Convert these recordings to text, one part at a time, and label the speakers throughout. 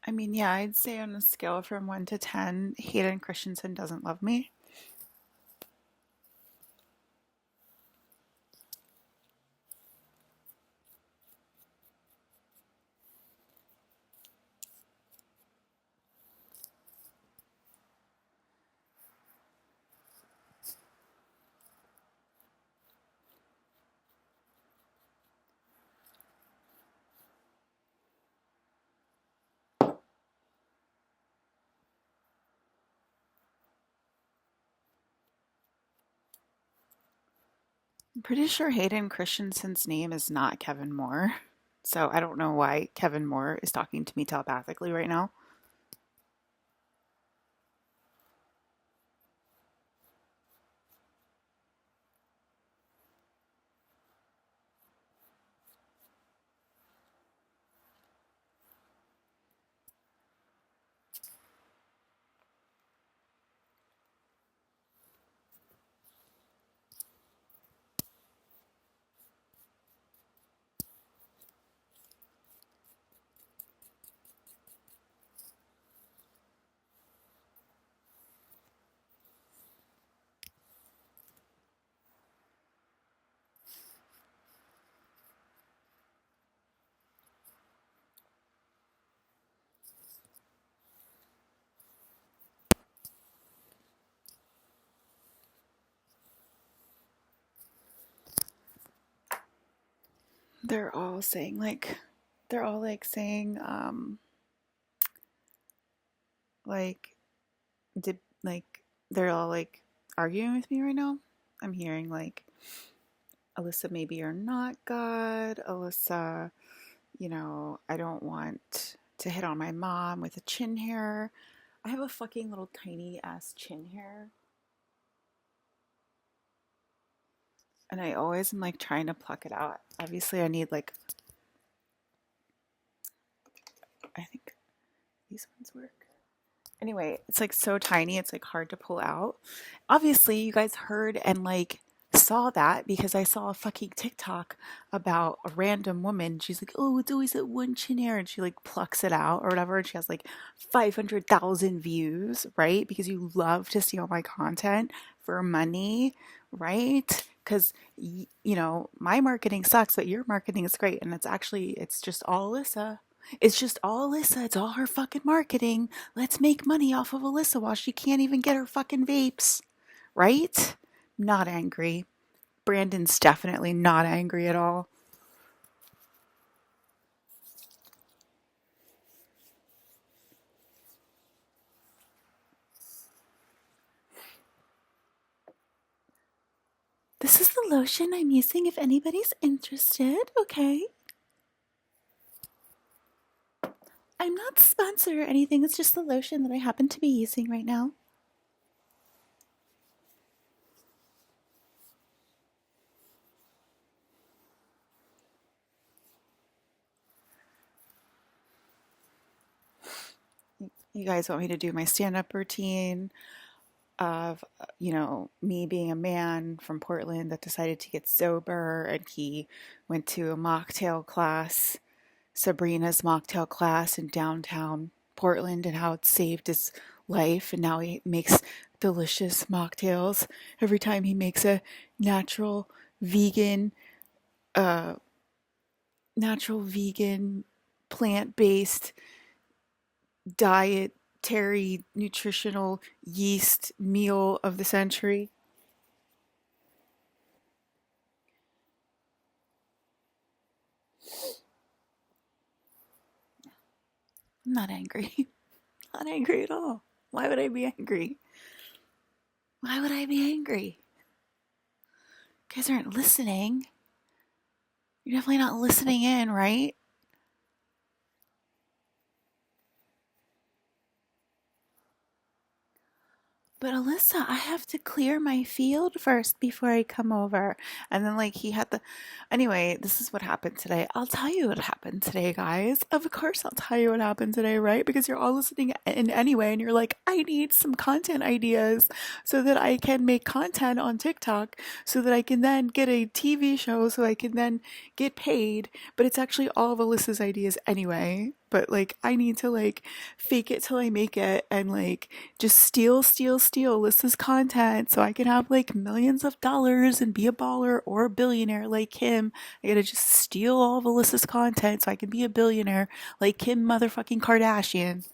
Speaker 1: I mean, yeah, I'd say on a scale from 1 to 10, Hayden Christensen doesn't love me. I'm pretty sure Hayden Christensen's name is not Kevin Moore. So I don't know why Kevin Moore is talking to me telepathically right now. They're all saying like they're all like saying like did like they're all like arguing with me right now. I'm hearing like Alyssa, maybe you're not God. Alyssa, I don't want to hit on my mom with a chin hair. I have a fucking little tiny ass chin hair. And I always am like trying to pluck it out. Obviously, I need like, I think these ones work. Anyway, it's like so tiny, it's like hard to pull out. Obviously, you guys heard and like saw that because I saw a fucking TikTok about a random woman. She's like, "Oh, it's always that one chin hair," and she like plucks it out or whatever. And she has like 500,000 views, right? Because you love to see all my content for money, right? Because my marketing sucks, but your marketing is great, and it's just all Alyssa. It's just all Alyssa. It's all her fucking marketing. Let's make money off of Alyssa while she can't even get her fucking vapes. Right? Not angry. Brandon's definitely not angry at all. This is the lotion I'm using if anybody's interested, okay? I'm not sponsored or anything. It's just the lotion that I happen to be using right now. You guys want me to do my stand up routine of, me being a man from Portland that decided to get sober and he went to a mocktail class, Sabrina's mocktail class in downtown Portland, and how it saved his life. And now he makes delicious mocktails every time he makes a natural vegan, uh, plant-based dietary nutritional yeast meal of the century. I'm not angry. Not angry at all. Why would I be angry? Why would I be angry? You guys aren't listening. You're definitely not listening in, right? But Alyssa, I have to clear my field first before I come over. And then, like, he had the. Anyway, this is what happened today. I'll tell you what happened today, guys. Of course, I'll tell you what happened today, right? Because you're all listening in anyway, and you're like, I need some content ideas so that I can make content on TikTok so that I can then get a TV show so I can then get paid. But it's actually all of Alyssa's ideas anyway. but like I need to like fake it till I make it and like just steal Alyssa's content so I can have like millions of dollars and be a baller or a billionaire like him. I gotta just steal all of Alyssa's content so I can be a billionaire like Kim motherfucking Kardashian.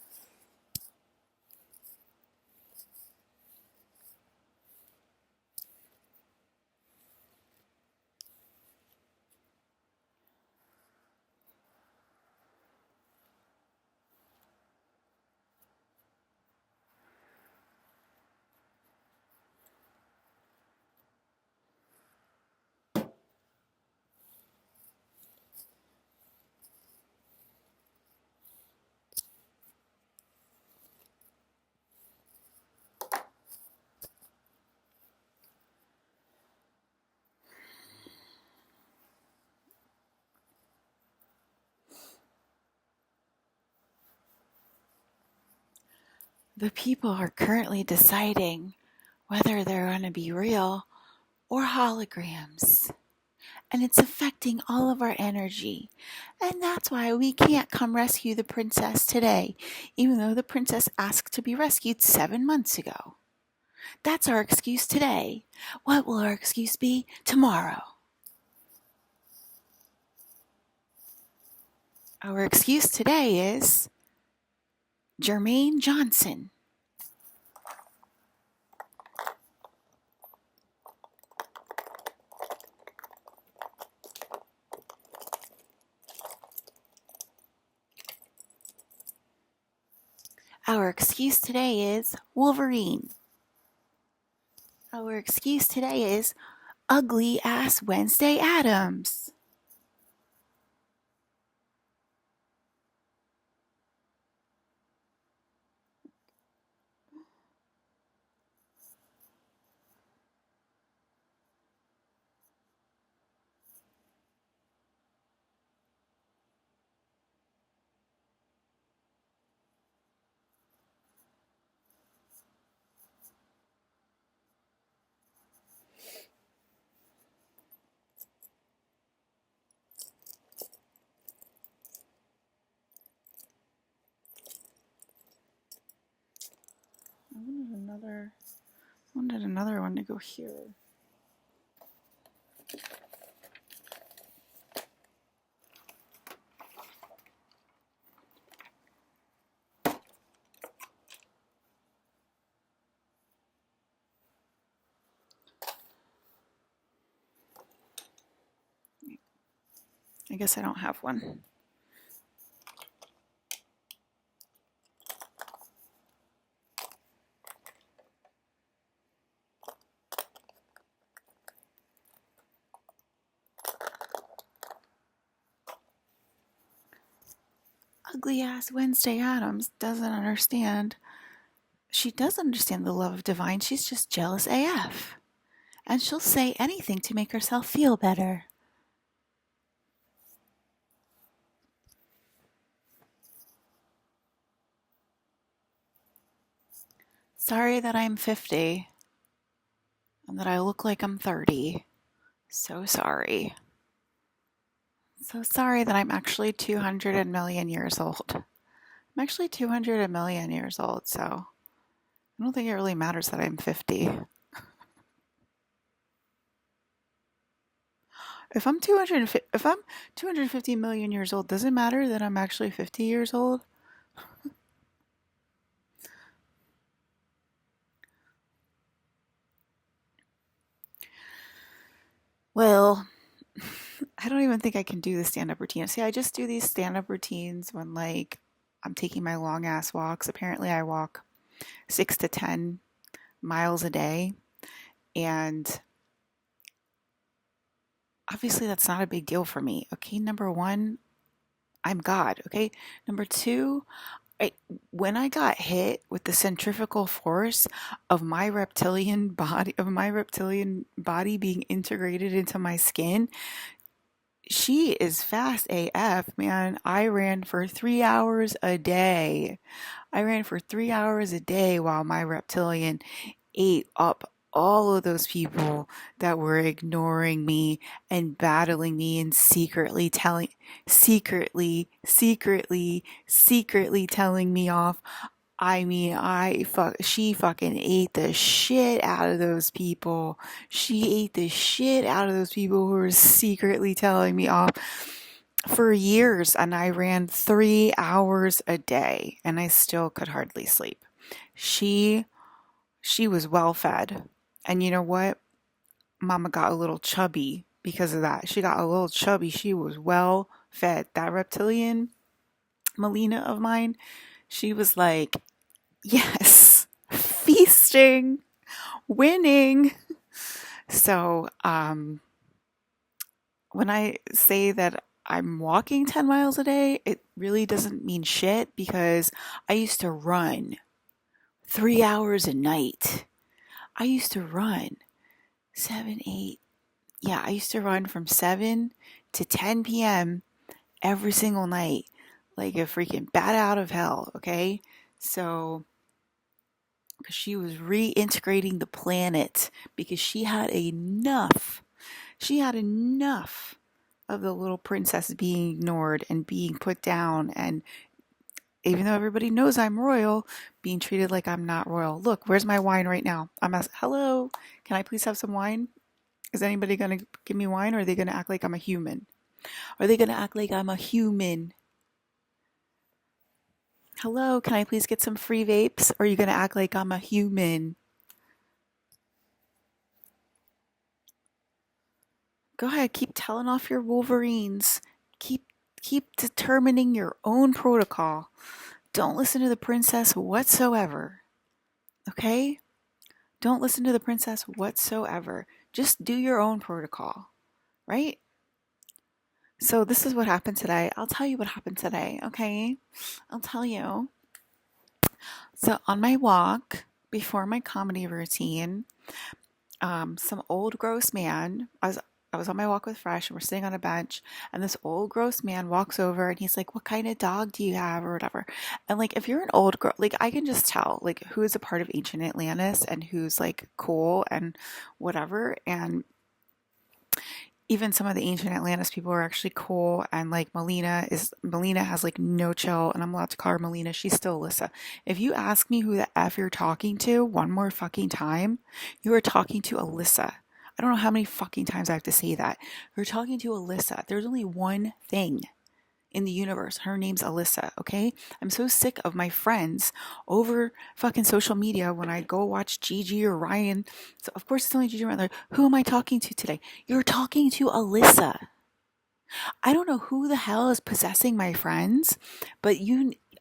Speaker 1: The people are currently deciding whether they're going to be real or holograms. And it's affecting all of our energy. And that's why we can't come rescue the princess today, even though the princess asked to be rescued 7 months ago. That's our excuse today. What will our excuse be tomorrow? Our excuse today is Jermaine Johnson. Our excuse today is Wolverine. Our excuse today is ugly ass Wednesday Addams. I wanted another one to go here. I guess I don't have one. Ugly ass Wednesday Addams doesn't understand. She does understand the love of divine. She's just jealous AF. And she'll say anything to make herself feel better. Sorry that I'm 50 and that I look like I'm 30. So sorry. So sorry that I'm actually 200 million years old. I'm actually 200 million years old, so I don't think it really matters that I'm 50. If I'm 250 million years old, does it matter that I'm actually 50 years old? Well, I don't even think I can do the stand-up routine. See, I just do these stand-up routines when like I'm taking my long ass walks. Apparently I walk 6 to 10 miles a day, and obviously that's not a big deal for me. Okay, number one, I'm God. Okay, number two, when I got hit with the centrifugal force of my reptilian body being integrated into my skin, she is fast AF, man. I ran for 3 hours a day. I ran for 3 hours a day while my reptilian ate up all of those people that were ignoring me and battling me and secretly telling me off. I mean, she fucking ate the shit out of those people. She ate the shit out of those people who were secretly telling me off for years. And I ran 3 hours a day and I still could hardly sleep. She was well fed. And you know what? Mama got a little chubby because of that. She got a little chubby. She was well fed. That reptilian Melina of mine, she was like, yes, feasting, winning. So, when I say that I'm walking 10 miles a day, it really doesn't mean shit because I used to run 3 hours a night. I used to run 7, 8. Yeah, I used to run from 7 to 10 p.m. every single night, like a freaking bat out of hell, okay? So, because she was reintegrating the planet because she had enough. She had enough of the little princess being ignored and being put down. And even though everybody knows I'm royal, being treated like I'm not royal. Look, where's my wine right now? I'm asking, hello, can I please have some wine? Is anybody going to give me wine, or are they going to act like I'm a human? Are they going to act like I'm a human? Hello, can I please get some free vapes? Or are you going to act like I'm a human? Go ahead, keep telling off your Wolverines. Keep determining your own protocol. Don't listen to the princess whatsoever. Okay? Don't listen to the princess whatsoever. Just do your own protocol, right? So this is what happened today. I'll tell you what happened today, okay? I'll tell you. So on my walk before my comedy routine, some old gross man, I was on my walk with Fresh and we're sitting on a bench and this old gross man walks over and he's like, what kind of dog do you have or whatever? And like, if you're an old girl, like I can just tell like who is a part of ancient Atlantis and who's like cool and whatever. And even some of the ancient Atlantis people are actually cool, and like Melina has like no chill, and I'm allowed to call her Melina. She's still Alyssa. If you ask me who the F you're talking to one more fucking time, you are talking to Alyssa. I don't know how many fucking times I have to say that. You're talking to Alyssa. There's only one thing in the universe. Her name's Alyssa, okay? I'm so sick of my friends over fucking social media when I go watch Gigi or Ryan. So of course it's only Gigi or Ryan. Like, who am I talking to today? You're talking to Alyssa. I don't know who the hell is possessing my friends, but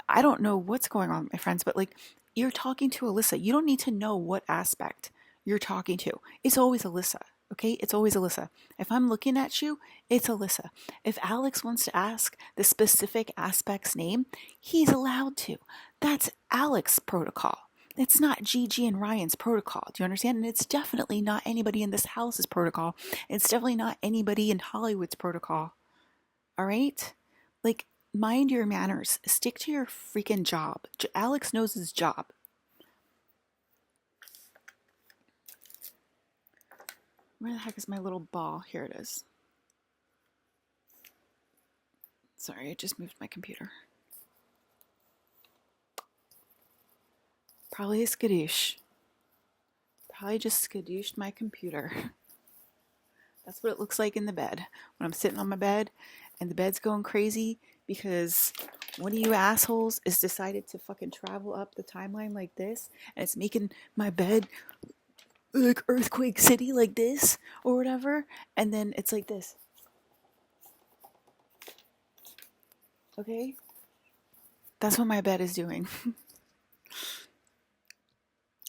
Speaker 1: I don't know what's going on with my friends, but like, you're talking to Alyssa. You don't need to know what aspect you're talking to. It's always Alyssa. Okay, it's always Alyssa. If I'm looking at you, it's Alyssa. If Alex wants to ask the specific aspect's name, he's allowed to. That's Alex's protocol. It's not Gigi and Ryan's protocol. Do you understand? And it's definitely not anybody in this house's protocol. It's definitely not anybody in Hollywood's protocol. All right? Like, mind your manners. Stick to your freaking job. Alex knows his job. Where the heck is my little ball? Here it is. Sorry, I just moved my computer. Probably a skadoosh. Probably just skadooshed my computer. That's what it looks like in the bed. When I'm sitting on my bed and the bed's going crazy because one of you assholes has decided to fucking travel up the timeline like this, and it's making my bed like Earthquake City like this or whatever, and then it's like this. Okay? That's what my bed is doing.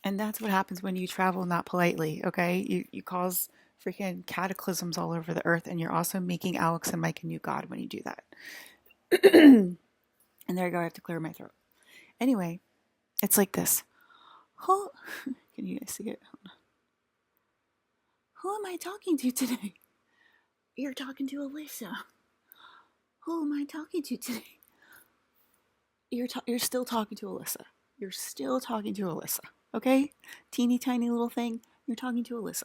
Speaker 1: And that's what happens when you travel not politely, okay? You cause freaking cataclysms all over the earth, and you're also making Alex and Mike a new god when you do that. And there I go, I have to clear my throat. Anyway, it's like this. Who, can you guys see it? Who am I talking to today? You're talking to Alyssa. Who am I talking to today? You're still talking to Alyssa. You're still talking to Alyssa. Okay? Teeny tiny little thing. You're talking to Alyssa.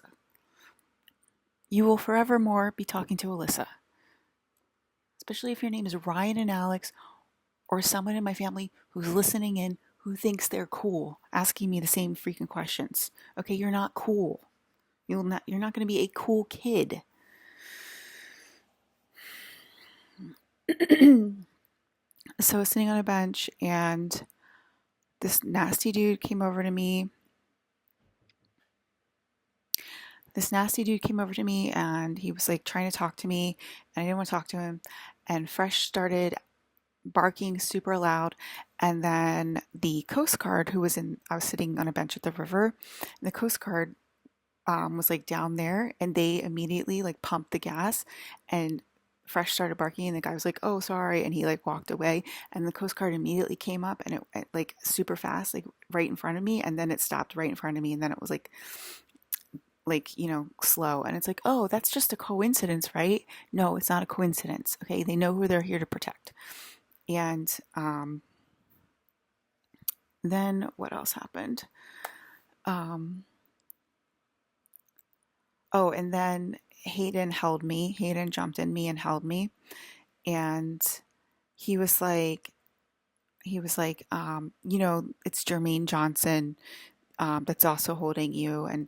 Speaker 1: You will forevermore be talking to Alyssa. Especially if your name is Ryan and Alex, or someone in my family who's listening in who thinks they're cool, asking me the same freaking questions. Okay, you're not cool. You're not going to be a cool kid. So I was sitting on a bench and this nasty dude came over to me. And he was like trying to talk to me and I didn't want to talk to him. And Fresh started barking super loud. And then the Coast Guard I was sitting on a bench at the river, and the Coast Guard was like down there, and they immediately like pumped the gas, and Fresh started barking, and the guy was like, "Oh, sorry," and he like walked away, and the Coast Guard immediately came up, and it went like super fast, like right in front of me, and then it stopped right in front of me, and then it was like slow, and it's like, oh, that's just a coincidence, right? No, it's not a coincidence. Okay, they know who they're here to protect. And then what else happened? Oh, and then Hayden held me. Hayden jumped in me and held me. And he was like, it's Jermaine Johnson that's also holding you. And,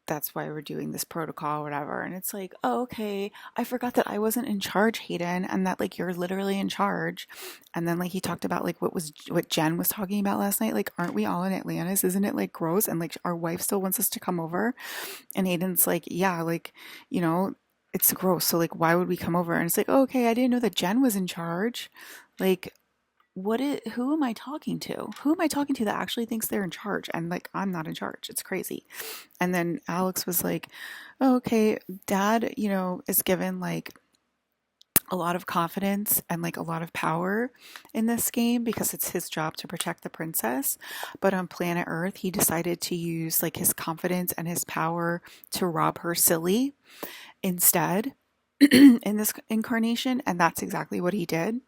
Speaker 1: that's why we're doing this protocol or whatever. And it's like, oh, okay. I forgot that I wasn't in charge, Hayden, and that like you're literally in charge. And then like he talked about like what Jen was talking about last night. Like, aren't we all in Atlantis? Isn't it like gross? And like our wife still wants us to come over. And Hayden's like, yeah, like, it's gross. So like, why would we come over? And it's like, oh, okay, I didn't know that Jen was in charge. Like, who am I talking to? Who am I talking to that actually thinks they're in charge? And like, I'm not in charge. It's crazy. And then Alex was like, oh, okay, Dad, is given like a lot of confidence and like a lot of power in this game because it's his job to protect the princess. But on planet Earth, he decided to use like his confidence and his power to rob her silly instead in this incarnation. And that's exactly what he did.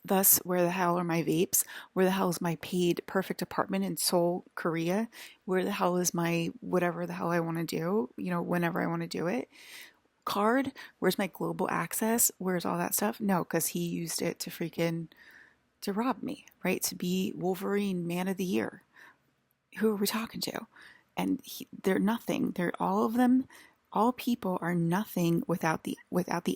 Speaker 1: Thus, where the hell are my vapes? Where the hell is my paid perfect apartment in Seoul, Korea? Where the hell is my whatever the hell I want to do, whenever I want to do it? Card? Where's my global access? Where's all that stuff? No, because he used it to rob me, right? To be Wolverine Man of the Year. Who are we talking to? And they're nothing. They're all of them. All people are nothing without the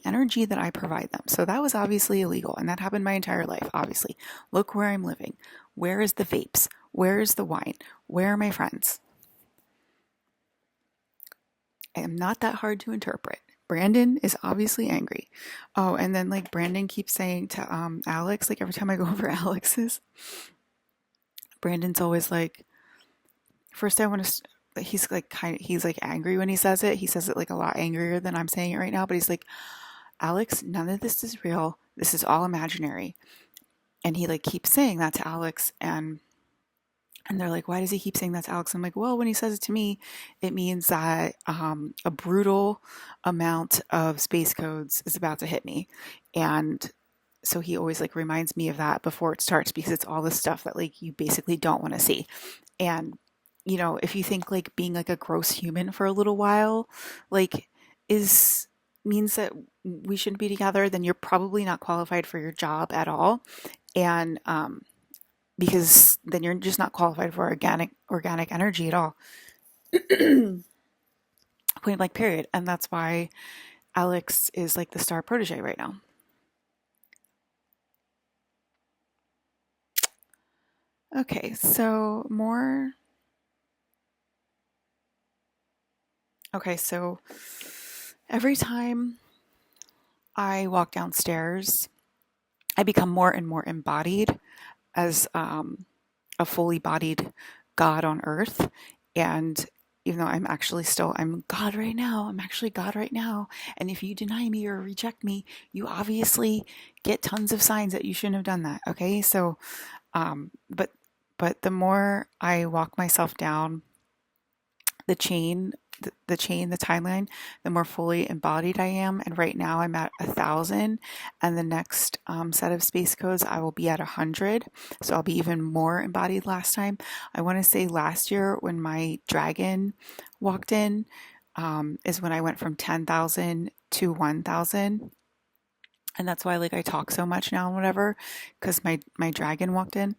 Speaker 1: energy that I provide them. So that was obviously illegal, and that happened my entire life. Obviously, look where I'm living. Where is the vapes? Where is the wine? Where are my friends? I am not that hard to interpret. Brandon is obviously angry. Oh, and then like Brandon keeps saying to Alex, like every time I go over Alex's, Brandon's always like, first I want to. He's like he's like angry when he says it. He says it like a lot angrier than I'm saying it right now. But he's like, Alex, none of this is real. This is all imaginary. And he like keeps saying that to Alex, and they're like, why does he keep saying that to Alex? I'm like, well, when he says it to me, it means that a brutal amount of space codes is about to hit me. And so he always like reminds me of that before it starts because it's all the stuff that like you basically don't want to see. And if you think like being like a gross human for a little while, like means that we shouldn't be together, then you're probably not qualified for your job at all. And because then you're just not qualified for organic energy at all. Point blank period. And that's why Alex is like the star protege right now. Okay, so more. Okay, so every time I walk downstairs, I become more and more embodied as a fully bodied God on earth. And even though I'm God right now, I'm actually God right now. And if you deny me or reject me, you obviously get tons of signs that you shouldn't have done that. Okay. So, but the more I walk myself down the chain the timeline, the more fully embodied I am. And right now I'm at 1,000, and the next set of space codes I will be at 100. So I'll be even more embodied last time. I want to say last year when my dragon walked in is when I went from 10,000 to 1,000. And that's why like I talk so much now and whatever, because my dragon walked in.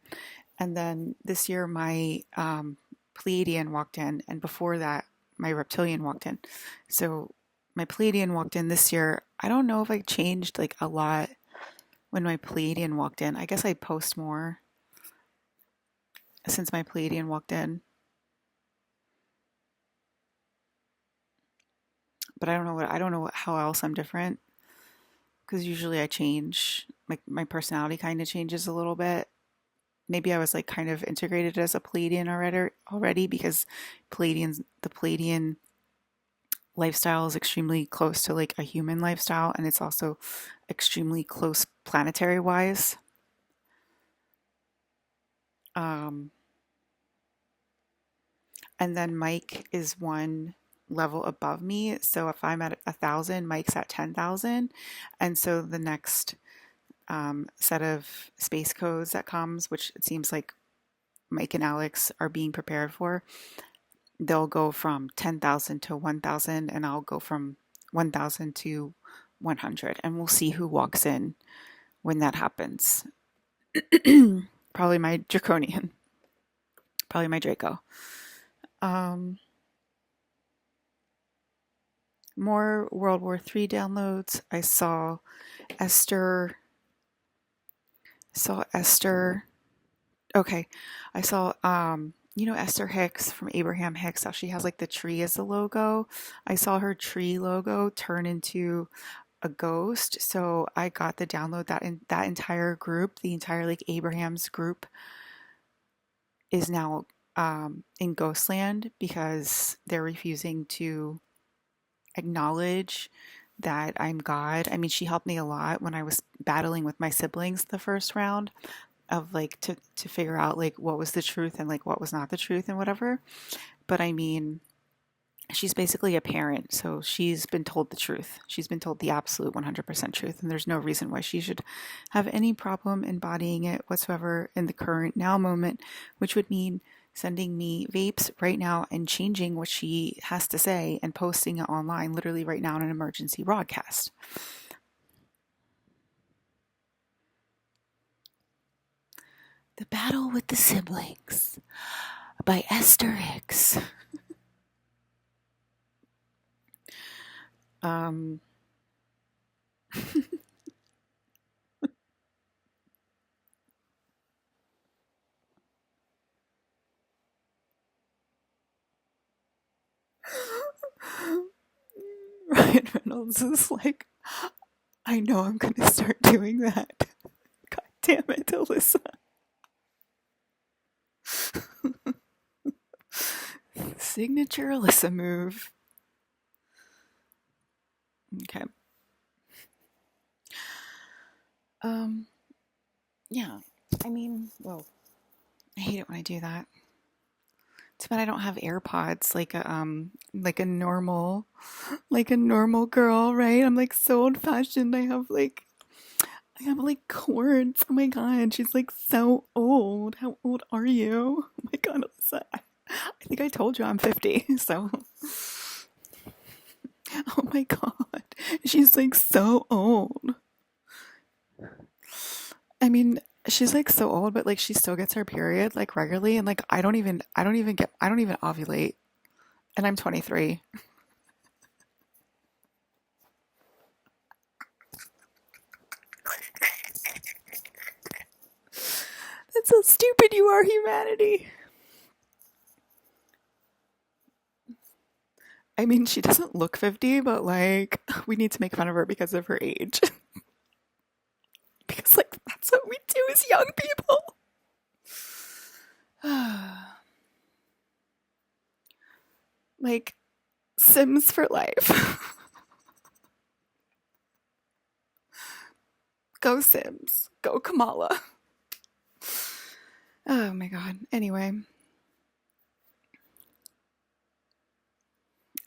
Speaker 1: And then this year my Pleiadian walked in, and before that my reptilian walked in. So my Pleiadian walked in this year. I don't know if I changed like a lot when my Pleiadian walked in. I guess I post more since my Pleiadian walked in. But I don't know how else I'm different, because usually I change, like my personality kind of changes a little bit. Maybe I was like kind of integrated as a Pleiadian already because the Pleiadian lifestyle is extremely close to like a human lifestyle, and it's also extremely close planetary wise. Um, and then Mike is one level above me. So if I'm at 1,000, Mike's at 10,000. And so the next set of space codes that comes, which it seems like Mike and Alex are being prepared for, they'll go from 10,000 to 1,000, and I'll go from 1,000 to 100. And we'll see who walks in when that happens. Probably my Draconian. Probably my Draco. More World War III downloads. I saw Esther. Okay. I saw Esther Hicks from Abraham Hicks, how she has like the tree as the logo. I saw her tree logo turn into a ghost. So I got the download that entire group, the entire like Abraham's group is now in Ghostland because they're refusing to acknowledge that I'm God. I mean, she helped me a lot when I was battling with my siblings the first round of like to figure out like what was the truth and like what was not the truth and whatever. But I mean, she's basically a parent, so she's been told the truth. She's been told the absolute 100% truth, and there's no reason why she should have any problem embodying it whatsoever in the current now moment, which would mean sending me vapes right now and changing what she has to say and posting it online literally right now in an emergency broadcast. The Battle with the Siblings by Esther Hicks. Ryan Reynolds is like, I know I'm going to start doing that. God damn it, Alyssa. Signature Alyssa move. Okay. Yeah. I mean, well, I hate it when I do that. It's bad I don't have AirPods like a normal girl, right? I'm like so old fashioned. I have like cords. Oh my god, she's like so old. How old are you? Oh my god, Alyssa. I think I told you I'm 50, so oh my god. She's like so old. I mean, she's like so old, but like she still gets her period like regularly, and like I don't even ovulate, and I'm 23. That's how stupid you are, humanity. I mean, she doesn't look 50, but like we need to make fun of her because of her age. Because like that's what we do as young people. Like Sims for life. Go Sims. Go Kamala. Oh my god. Anyway.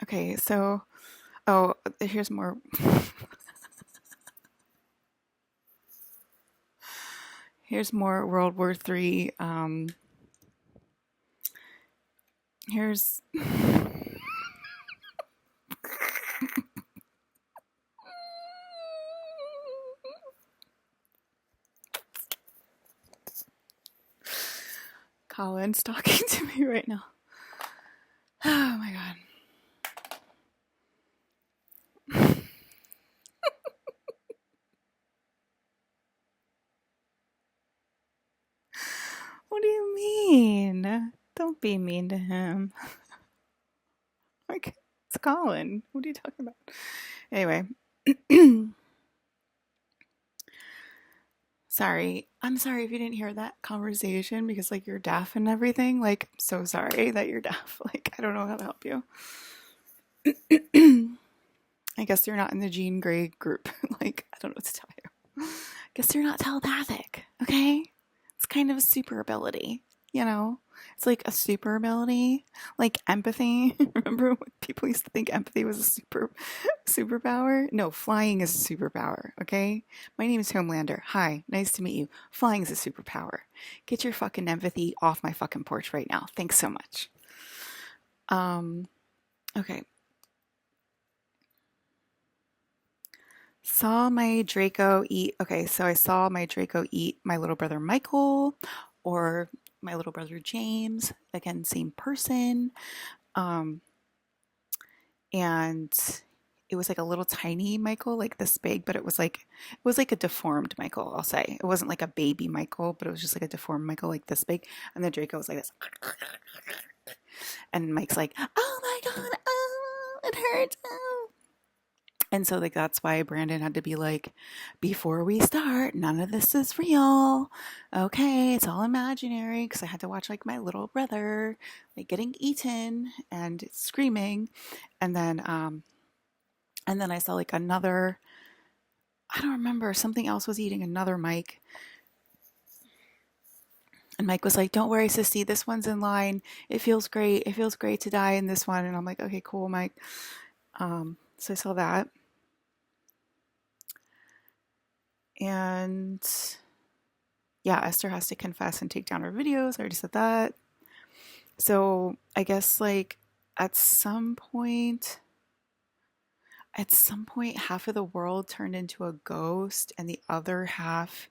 Speaker 1: Okay, so oh, here's more. Here's more World War III. Here's Colin's talking to me right now. Oh my god. What do you mean? Don't be mean to him. Like, it's Colin. What are you talking about? Anyway. Sorry. I'm sorry if you didn't hear that conversation because, like, you're deaf and everything. Like, I'm so sorry that you're deaf. Like, I don't know how to help you. I guess you're not in the Jean Grey group. Like, I don't know what to tell you. I guess you're not telepathic, okay? It's kind of a super ability, you know? It's like a super ability, like empathy. Remember when people used to think empathy was a superpower? No, flying is a superpower, okay? My name is Homelander. Hi, nice to meet you. Flying is a superpower. Get your fucking empathy off my fucking porch right now. Thanks so much. Okay. Saw my Draco eat. Okay, so I saw my Draco eat my little brother Michael or my little brother James. Again, same person. Um, and it was like a little tiny Michael, like this big, but it was like a deformed Michael, I'll say. It wasn't like a baby Michael, but it was just like a deformed Michael, like this big. And the Draco was like this. And Mike's like, oh my god, oh, it hurts. Oh. And so like that's why Brandon had to be like, before we start, none of this is real. Okay, it's all imaginary because I had to watch like my little brother like getting eaten and screaming. And then I saw like another, I don't remember, something else was eating another Mike. And Mike was like, don't worry, sissy, this one's in line. It feels great. It feels great to die in this one. And I'm like, okay, cool, Mike. So I saw that. And yeah, Esther has to confess and take down her videos. I already said that. So I guess like at some point, half of the world turned into a ghost, and the other half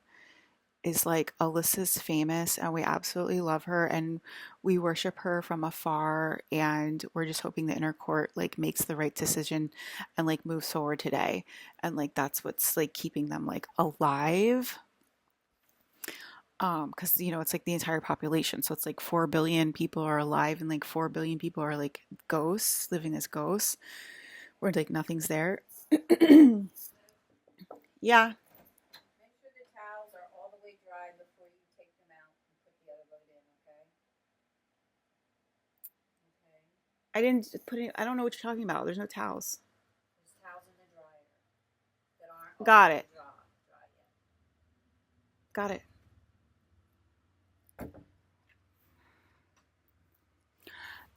Speaker 1: is like Alyssa's famous, and we absolutely love her, and we worship her from afar, and we're just hoping the inner court like makes the right decision and like moves forward today, and like that's what's like keeping them like alive. Because it's like the entire population, so it's like 4 billion people are alive and like 4 billion people are like ghosts living as ghosts where like nothing's there. Yeah. I didn't put it. I don't know what you're talking about. There's no towels. Got it. Got it.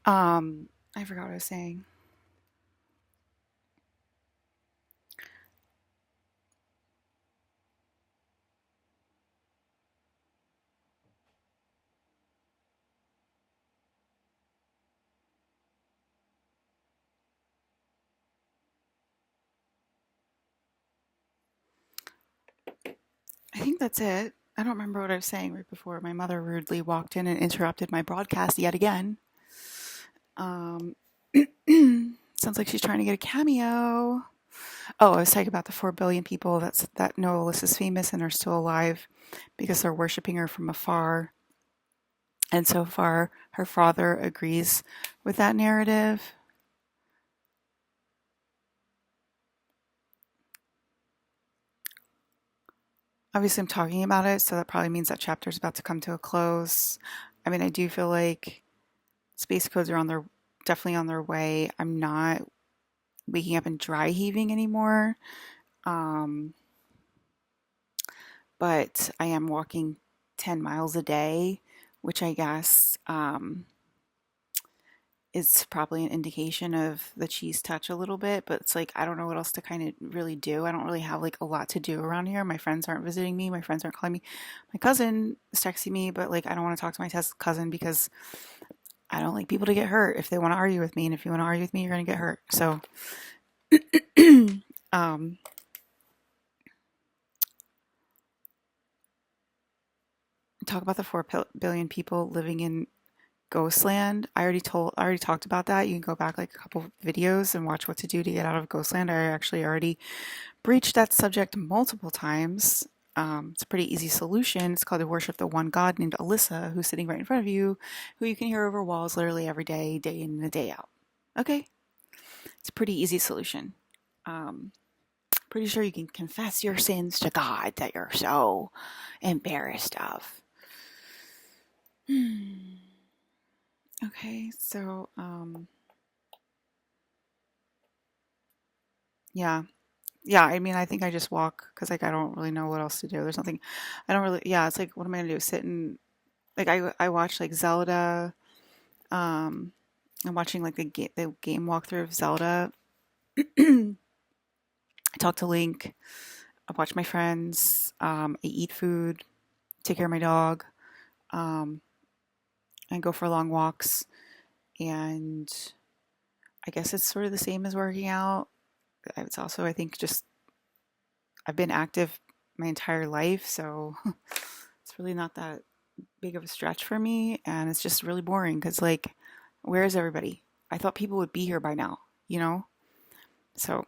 Speaker 1: I forgot what I was saying. I think that's it. I don't remember what I was saying right before my mother rudely walked in and interrupted my broadcast yet again. Um, sounds like she's trying to get a cameo. Oh, I was talking about the 4 billion people that know Alyssa's famous and are still alive because they're worshiping her from afar. And so far, her father agrees with that narrative. Obviously, I'm talking about it, so that probably means that chapter is about to come to a close. I mean, I do feel like space codes are definitely on their way. I'm not waking up and dry heaving anymore. Um, but I am walking 10 miles a day, which I guess it's probably an indication of the cheese touch a little bit, but it's like I don't know what else to kind of really do. I don't really have like a lot to do around here. My friends aren't visiting me. My friends aren't calling me. My cousin is texting me, but like I don't want to talk to my cousin because I don't like people to get hurt if they want to argue with me, and if you want to argue with me, you're gonna get hurt. So, um, talk about the 4 billion people living in Ghostland. I already talked about that. You can go back like a couple videos and watch what to do to get out of Ghostland. I actually already breached that subject multiple times. It's a pretty easy solution. It's called to worship the one God named Alyssa, who's sitting right in front of you, who you can hear over walls literally every day in and day out. Okay, it's a pretty easy solution. Pretty sure you can confess your sins to God that you're so embarrassed of. Okay, so yeah. Yeah, I mean, I think I just walk because like I don't really know what else to do. There's nothing I don't really yeah, it's like what am I gonna do? Sit and like I watch like Zelda. Um I'm watching like the game walkthrough of Zelda. I talk to Link. I watch my friends. I eat food. Take care of my dog. Um, and go for long walks. And I guess it's sort of the same as working out. It's also I think just I've been active my entire life, so it's really not that big of a stretch for me, and it's just really boring because like, where is everybody? I thought people would be here by now, you know? So